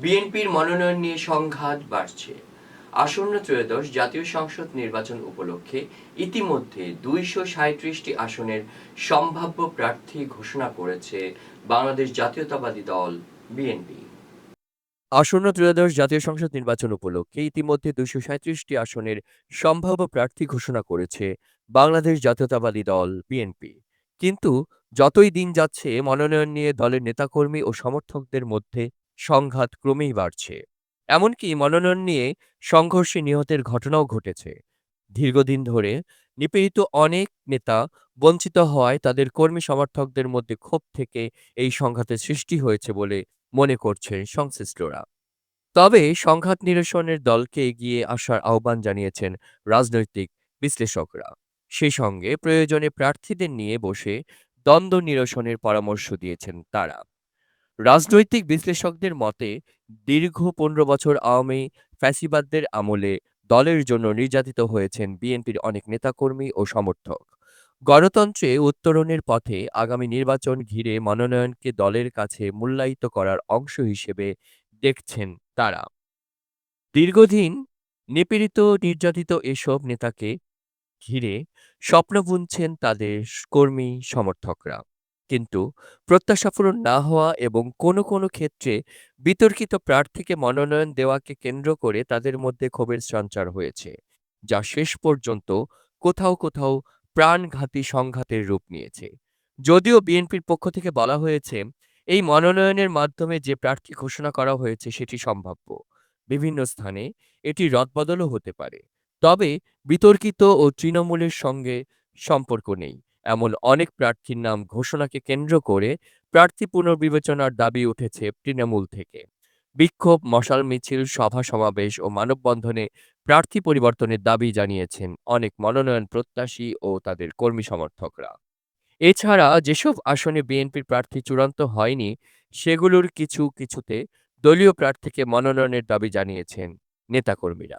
বিএনপির মনোনয়ন নিয়ে সংঘাত বাড়ছে। আসন্ন ত্রয়োদশ জাতীয় সংসদ নির্বাচন উপলক্ষে ইতিমধ্যে ২৩৭টি আসনের সম্ভাব্য প্রার্থী ঘোষণা করেছে বাংলাদেশ জাতীয়তাবাদী দল বিএনপি। আসন্ন ত্রয়োদশ জাতীয় সংসদ নির্বাচন উপলক্ষে ইতিমধ্যে ২৩৭টি আসনের সম্ভাব্য প্রার্থী ঘোষণা করেছে বাংলাদেশ জাতীয়তাবাদী দল বিএনপি। কিন্তু যতই দিন যাচ্ছে মনোনয়ন নিয়ে দলের নেতাকর্মী ও সমর্থকদের মধ্যে সংঘাত ক্রমেই বাড়ছে। এমনকি মনোনয়ন নিয়ে সংঘর্ষে নিহতের ঘটনাও ঘটেছে। দীর্ঘদিন ধরে নিপীড়িত অনেক নেতা বঞ্চিত হওয়ায় তাদের কর্মী সমর্থকদের মধ্যে ক্ষোভ থেকে এই সংঘাতের সৃষ্টি হয়েছে বলে মনে করছেন সংশ্লিষ্টরা। তবে সংঘাত নিরসনের দলকে এগিয়ে আসার আহ্বান জানিয়েছেন রাজনৈতিক বিশ্লেষকরা। সেই সঙ্গে প্রয়োজনে প্রার্থীদের নিয়ে বসে দ্বন্দ্ব নিরসনের পরামর্শ দিয়েছেন তারা। রাজনৈতিক বিশ্লেষকদের মতে দীর্ঘ ১৫ বছর আওয়ামী ফ্যাসিবাদদের আমলে দলের জন্য নির্যাতিত হয়েছেন বিএনপির অনেক নেতাকর্মী ও সমর্থক। গণতন্ত্রে উত্তরণের পথে আগামী নির্বাচন ঘিরে মনোনয়নকে দলের কাছে মূল্যায়িত করার অংশ হিসেবে দেখছেন তারা। দীর্ঘদিন নিপীড়িত নির্যাতিত এসব নেতাকে ঘিরে স্বপ্ন বুনছেন তাদের কর্মী সমর্থকরা। কিন্তু প্রত্যাশা পূরণ না হওয়া এবং কোনো ক্ষেত্রে বিতর্কিত প্রার্থীকে মনোনয়ন দেওয়াকে কেন্দ্র করে তাদের মধ্যে ক্ষোভের সঞ্চার হয়েছে, যা শেষ পর্যন্ত কোথাও প্রাণঘাতী সংঘাতের রূপ নিয়েছে। যদিও বিএনপির পক্ষ থেকে বলা হয়েছে এই মনোনয়নের মাধ্যমে যে প্রার্থী ঘোষণা করা হয়েছে সেটি সম্ভাব্য। বিভিন্ন স্থানে এটি রদবদলও হতে পারে। তবে বিতর্কিত ও তৃণমূলের সঙ্গে সম্পর্ক নেই এমন অনেক প্রার্থীর নাম ঘোষণাকে কেন্দ্র করে প্রার্থী পুনর্বিবেচনার দাবি উঠেছে তৃণমূল থেকে। বিক্ষোভ, মশাল মিছিল, সভা সমাবেশ ও মানববন্ধনে প্রার্থী পরিবর্তনের দাবি জানিয়েছেন অনেক মনোনয়ন প্রত্যাশী ও তাদের কর্মী সমর্থকরা। এছাড়া যেসব আসনে বিএনপির প্রার্থী চূড়ান্ত হয়নি সেগুলোর কিছুতে দলীয় প্রার্থীকে মনোনয়নের দাবি জানিয়েছেন নেতাকর্মীরা।